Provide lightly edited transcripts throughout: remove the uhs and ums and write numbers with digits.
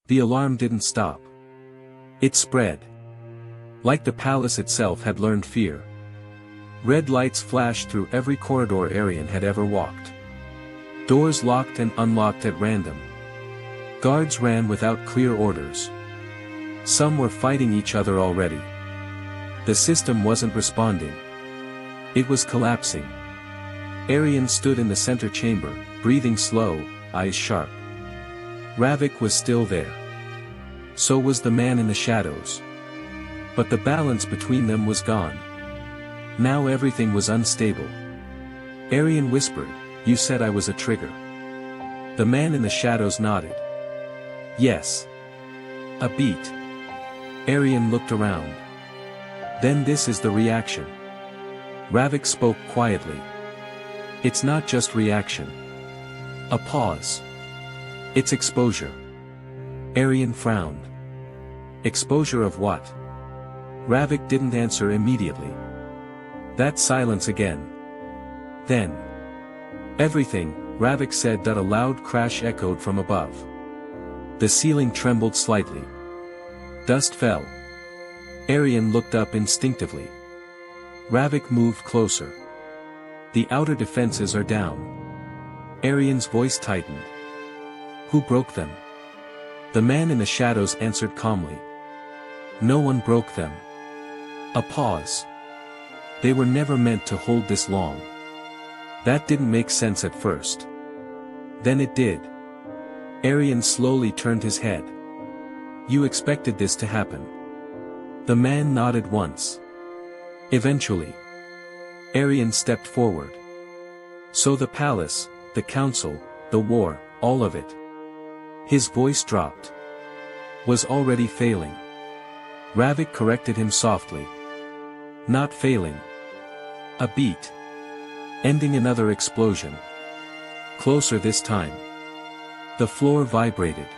The alarm didn't stop. It spread. Like the palace itself had learned fear. Red lights flashed through every corridor Arian had ever walked. Doors locked and unlocked at random. Guards ran without clear orders. Some were fighting each other already. The system wasn't responding. It was collapsing. Arian stood in the center chamber, breathing slow, eyes sharp. Ravik was still there. So was the man in the shadows. But the balance between them was gone. Now everything was unstable. Arian whispered, "You said I was a trigger." The man in the shadows nodded. "Yes. A beat." Arian looked around. "Then this is the reaction." Ravik spoke quietly. "It's not just reaction. A pause. It's exposure." Arian frowned. Exposure of what? Ravik didn't answer immediately. That silence again. Then. "Everything," Ravik said. That a loud crash echoed from above. The ceiling trembled slightly. Dust fell. Arian looked up instinctively. Ravik moved closer. "The outer defenses are down." Arian's voice tightened. "Who broke them?" The man in the shadows answered calmly. "No one broke them." A pause. They were never meant to hold this long. That didn't make sense at first. Then it did. Arian slowly turned his head. "You expected this to happen?" The man nodded once. "Eventually." Arian stepped forward. "So the palace, the council, the war, all of it." His voice dropped. "Was already failing." Ravik corrected him softly. "Not failing. A beat. Ending another explosion. Closer this time." The floor vibrated.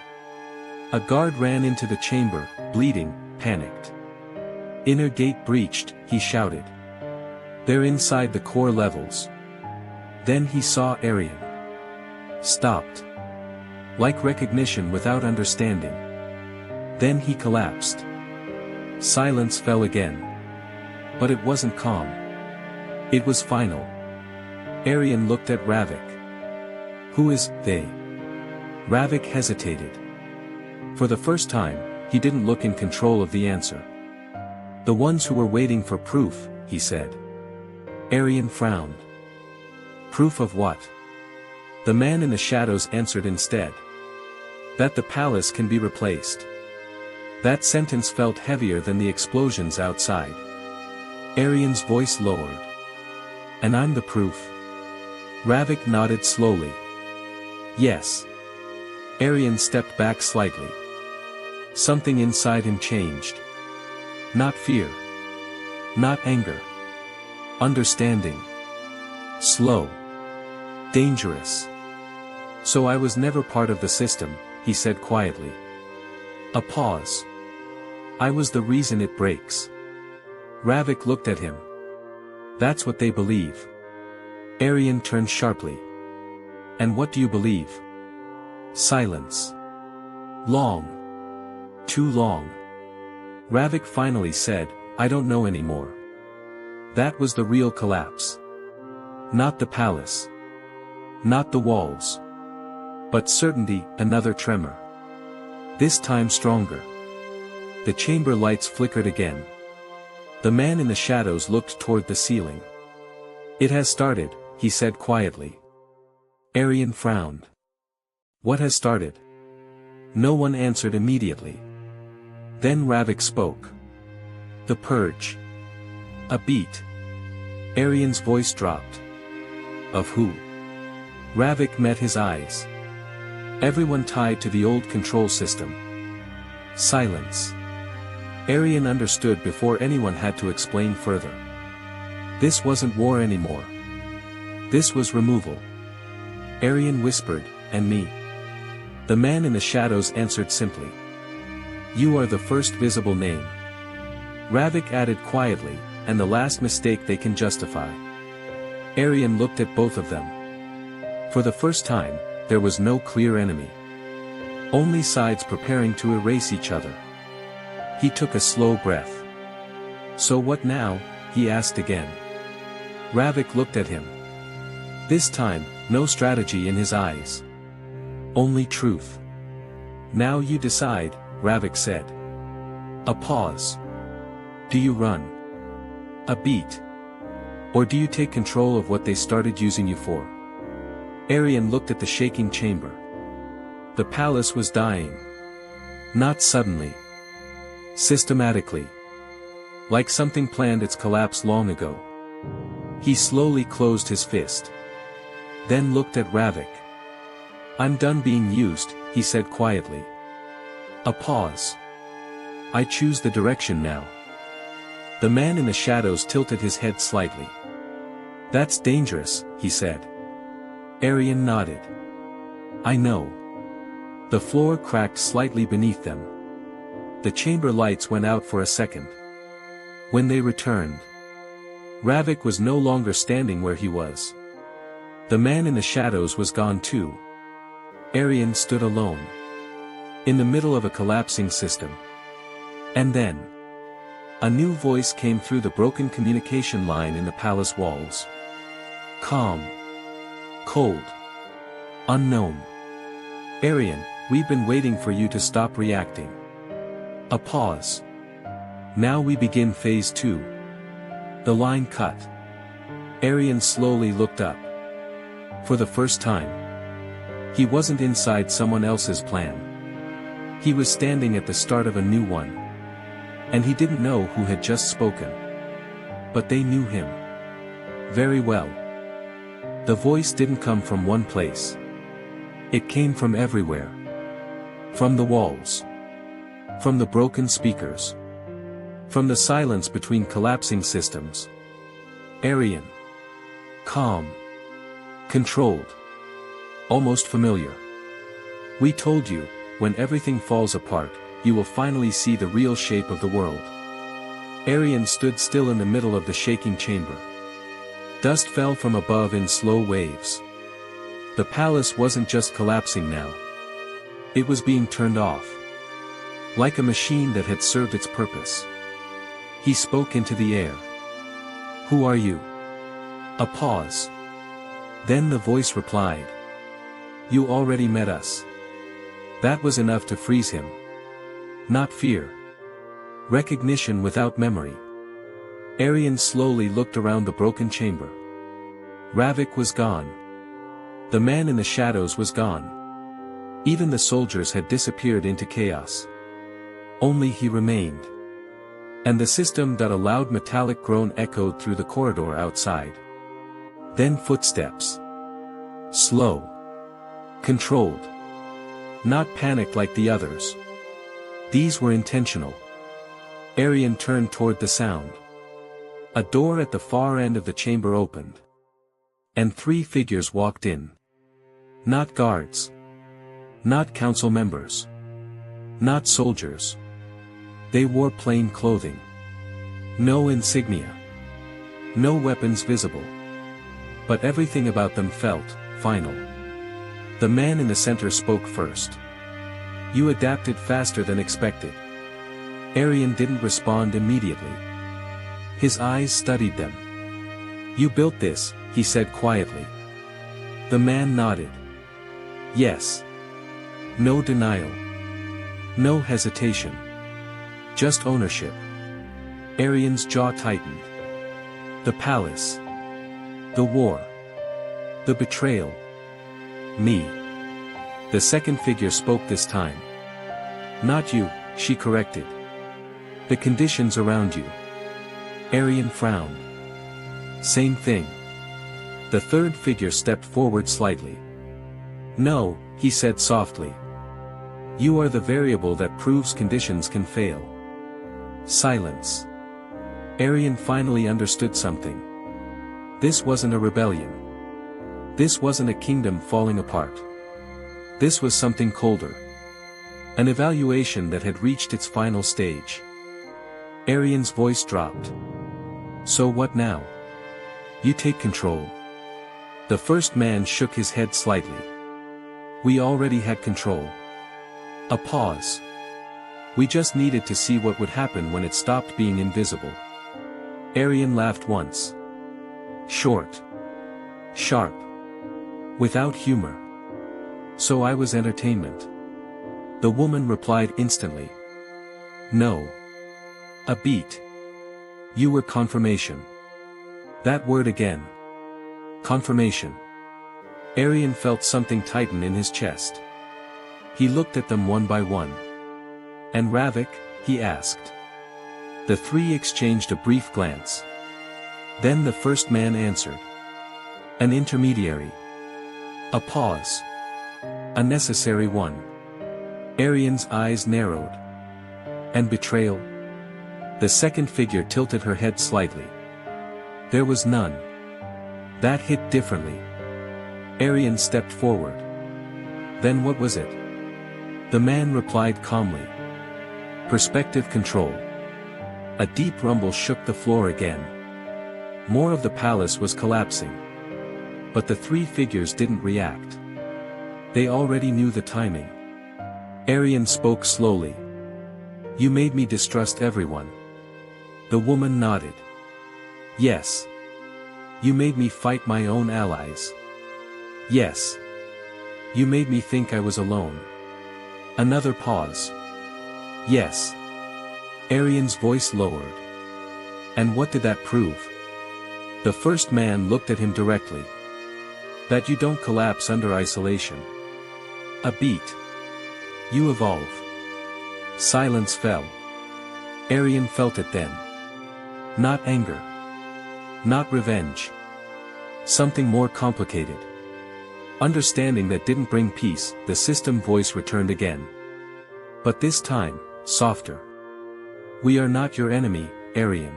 A guard ran into the chamber, bleeding, panicked. "Inner gate breached," he shouted. "They're inside the core levels." Then he saw Arian. Stopped. Like recognition without understanding. Then he collapsed. Silence fell again. But it wasn't calm. It was final. Arian looked at Ravik. "Who is they?" Ravik hesitated. For the first time, he didn't look in control of the answer. "The ones who were waiting for proof," he said. Arian frowned. "Proof of what?" The man in the shadows answered instead. "That the palace can be replaced." That sentence felt heavier than the explosions outside. Arian's voice lowered. "And I'm the proof?" Ravik nodded slowly. "Yes." Arian stepped back slightly. Something inside him changed. Not fear. Not anger. Understanding. Slow. Dangerous. "So I was never part of the system," he said quietly. A pause. "I was the reason it breaks." Ravik looked at him. "That's what they believe." Arian turned sharply. "And what do you believe?" Silence. Long. Too long. Ravik finally said, "I don't know anymore." That was the real collapse. Not the palace. Not the walls. But certainty, another tremor. This time stronger. The chamber lights flickered again. The man in the shadows looked toward the ceiling. "It has started," he said quietly. Arian frowned. "What has started?" No one answered immediately. Then Ravik spoke. "The purge." A beat. Arian's voice dropped. "Of who?" Ravik met his eyes. "Everyone tied to the old control system." Silence. Arian understood before anyone had to explain further. This wasn't war anymore. This was removal. Arian whispered, "And me?" The man in the shadows answered simply. "You are the first visible name." Ravik added quietly, "And the last mistake they can justify." Arian looked at both of them. For the first time, there was no clear enemy. Only sides preparing to erase each other. He took a slow breath. So what now? He asked again. Ravik looked at him. This time, no strategy in his eyes. Only truth. Now you decide, Ravik said. A pause. Do you run? A beat? Or do you take control of what they started using you for? Aryan looked at the shaking chamber. The palace was dying. Not suddenly. Systematically. Like something planned its collapse long ago. He slowly closed his fist. Then looked at Ravik. I'm done being used, he said quietly. A pause. I choose the direction now. The man in the shadows tilted his head slightly. That's dangerous, he said. Aryan nodded. I know. The floor cracked slightly beneath them. The chamber lights went out for a second. When they returned, Ravik was no longer standing where he was. The man in the shadows was gone too. Aryan stood alone. In the middle of a collapsing system. And then, a new voice came through the broken communication line in the palace walls. Calm. Cold. Unknown. Aryan, we've been waiting for you to stop reacting. A pause. Now we begin phase 2. The line cut. Aryan slowly looked up. For the first time. He wasn't inside someone else's plan. He was standing at the start of a new one. And he didn't know who had just spoken. But they knew him. Very well. The voice didn't come from one place. It came from everywhere. From the walls. From the broken speakers. From the silence between collapsing systems. Aryan. Calm. Controlled. Almost familiar. We told you, when everything falls apart, you will finally see the real shape of the world. Aryan stood still in the middle of the shaking chamber. Dust fell from above in slow waves. The palace wasn't just collapsing now. It was being turned off. Like a machine that had served its purpose. He spoke into the air. Who are you? A pause. Then the voice replied. You already met us. That was enough to freeze him. Not fear. Recognition without memory. Aryan slowly looked around the broken chamber. Ravik was gone. The man in the shadows was gone. Even the soldiers had disappeared into chaos. Only he remained. And the system that a loud metallic groan echoed through the corridor outside. Then footsteps. Slow. Controlled. Not panicked like the others. These were intentional. Aryan turned toward the sound. A door at the far end of the chamber opened. And 3 figures walked in. Not guards. Not council members. Not soldiers. They wore plain clothing. No insignia. No weapons visible. But everything about them felt final. The man in the center spoke first. You adapted faster than expected. Aryan didn't respond immediately. His eyes studied them. You built this, he said quietly. The man nodded. Yes. No denial. No hesitation. Just ownership. Aryan's jaw tightened. The palace. The war. The betrayal. Me. The second figure spoke this time. Not you, she corrected. The conditions around you. Aryan frowned. Same thing. The third figure stepped forward slightly. No, he said softly. You are the variable that proves conditions can fail. Silence. Aryan finally understood something. This wasn't a rebellion. This wasn't a kingdom falling apart. This was something colder. An evaluation that had reached its final stage. Aryan's voice dropped. So what now? You take control. The first man shook his head slightly. We already had control. A pause. We just needed to see what would happen when it stopped being invisible. Arian laughed once. Short. Sharp. Without humor. So I was entertainment. The woman replied instantly. No. A beat. You were confirmation. That word again. Confirmation. Arian felt something tighten in his chest. He looked at them one by one. And Ravik, he asked. The three exchanged a brief glance. Then the first man answered. An intermediary. A pause. A necessary one. Arian's eyes narrowed. And betrayal? The second figure tilted her head slightly. There was none. That hit differently. Arian stepped forward. Then what was it? The man replied calmly. Perspective control. A deep rumble shook the floor again. More of the palace was collapsing. But the three figures didn't react. They already knew the timing. Arian spoke slowly. You made me distrust everyone. The woman nodded. Yes. You made me fight my own allies. Yes. You made me think I was alone. Another pause. Yes. Arian's voice lowered. And what did that prove? The first man looked at him directly. That you don't collapse under isolation. A beat. You evolve. Silence fell. Arian felt it then. Not anger. Not revenge. Something more complicated. Understanding that didn't bring peace, the system voice returned again. But this time, softer. We are not your enemy, Arian.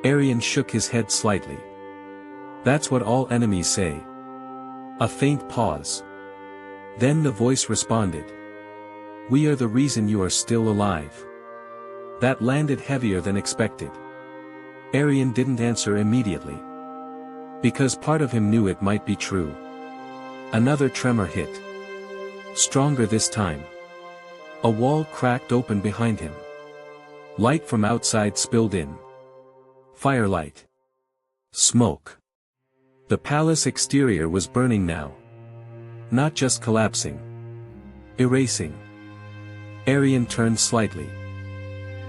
Arian shook his head slightly. That's what all enemies say. A faint pause. Then the voice responded. We are the reason you are still alive. That landed heavier than expected. Arian didn't answer immediately. Because part of him knew it might be true. Another tremor hit. Stronger this time. A wall cracked open behind him. Light from outside spilled in. Firelight. Smoke. The palace exterior was burning now. Not just collapsing. Erasing. Arian turned slightly.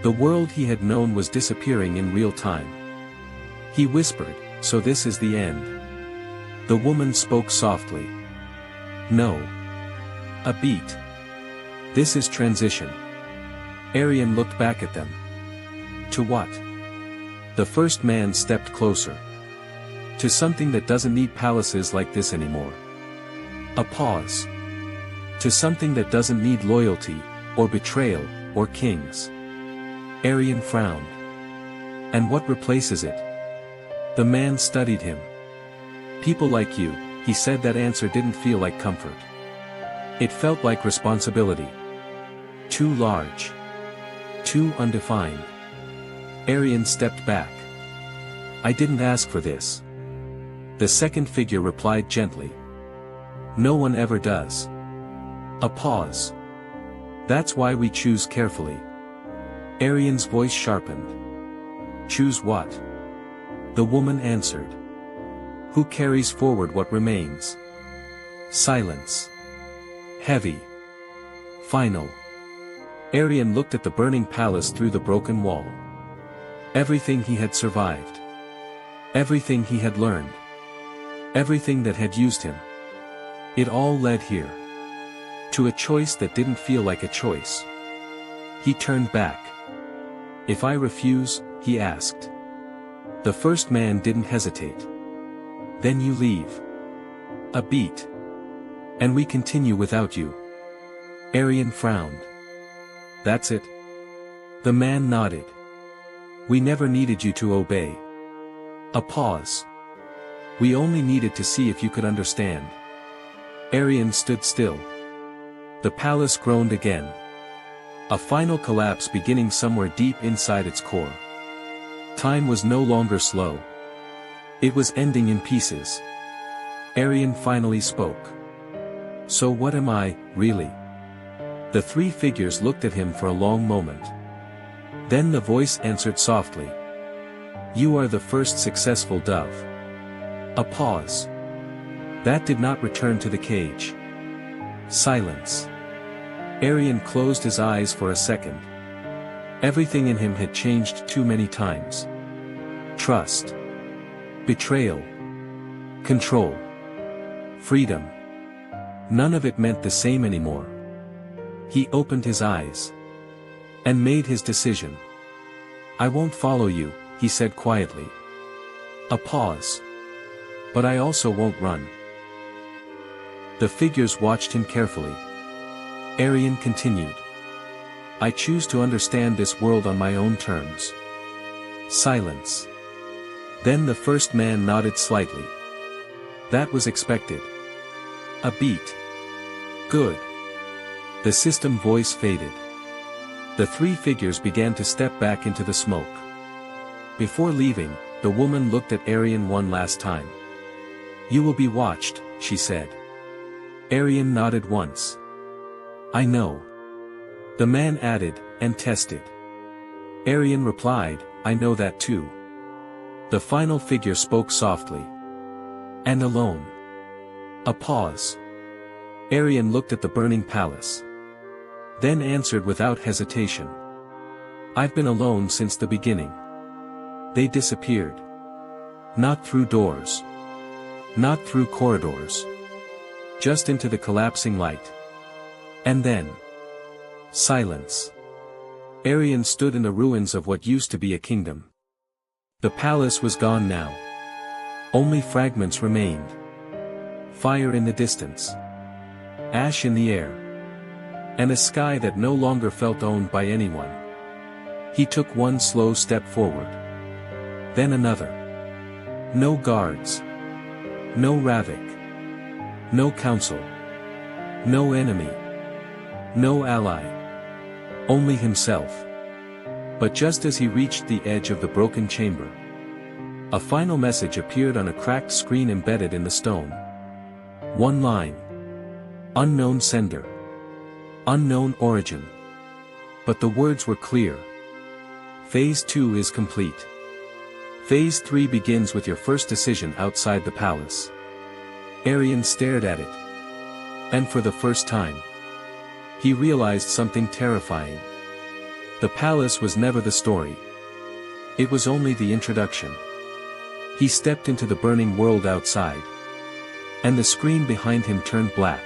The world he had known was disappearing in real time. He whispered, so this is the end. The woman spoke softly. No. A beat. This is transition. Arian looked back at them. To what? The first man stepped closer. To something that doesn't need palaces like this anymore. A pause. To something that doesn't need loyalty, or betrayal, or kings. Arian frowned. And what replaces it? The man studied him. People like you, he said. That answer didn't feel like comfort. It felt like responsibility. Too large. Too undefined. Arian stepped back. I didn't ask for this. The second figure replied gently. No one ever does. A pause. That's why we choose carefully. Arian's voice sharpened. Choose what? The woman answered. Who carries forward what remains? Silence. Heavy. Final. Arian looked at the burning palace through the broken wall. Everything he had survived. Everything he had learned. Everything that had used him. It all led here. To a choice that didn't feel like a choice. He turned back. If I refuse, he asked. The first man didn't hesitate. Then you leave. A beat. And we continue without you. Arian frowned. That's it? The man nodded. We never needed you to obey. A pause. We only needed to see if you could understand. Arian stood still. The palace groaned again. A final collapse beginning somewhere deep inside its core. Time was no longer slow. It was ending in pieces. Arian finally spoke. So what am I, really? The three figures looked at him for a long moment. Then the voice answered softly. You are the first successful dove. A pause. That did not return to the cage. Silence. Arion closed his eyes for a second. Everything in him had changed too many times. Trust. Betrayal. Control. Freedom. None of it meant the same anymore. He opened his eyes. And made his decision. I won't follow you, he said quietly. A pause. But I also won't run. The figures watched him carefully. Arion continued. I choose to understand this world on my own terms. Silence. Then the first man nodded slightly. That was expected. A beat. Good. The system voice faded. The three figures began to step back into the smoke. Before leaving, the woman looked at Arion one last time. You will be watched, she said. Arion nodded once. I know. The man added, and tested. Arion replied, I know that too. The final figure spoke softly. And alone. A pause. Arion looked at the burning palace. Then answered without hesitation. I've been alone since the beginning. They disappeared. Not through doors. Not through corridors. Just into the collapsing light. And then. Silence. Arion stood in the ruins of what used to be a kingdom. The palace was gone now. Only fragments remained. Fire in the distance. Ash in the air. And a sky that no longer felt owned by anyone. He took one slow step forward. Then another. No guards. No Ravik. No council. No enemy. No ally. Only himself. But just as he reached the edge of the broken chamber, a final message appeared on a cracked screen embedded in the stone. One line. Unknown sender. Unknown origin. But the words were clear. Phase 2 is complete. Phase 3 begins with your first decision outside the palace. Arion stared at it. And for the first time, he realized something terrifying. The palace was never the story. It was only the introduction. He stepped into the burning world outside. And the screen behind him turned black.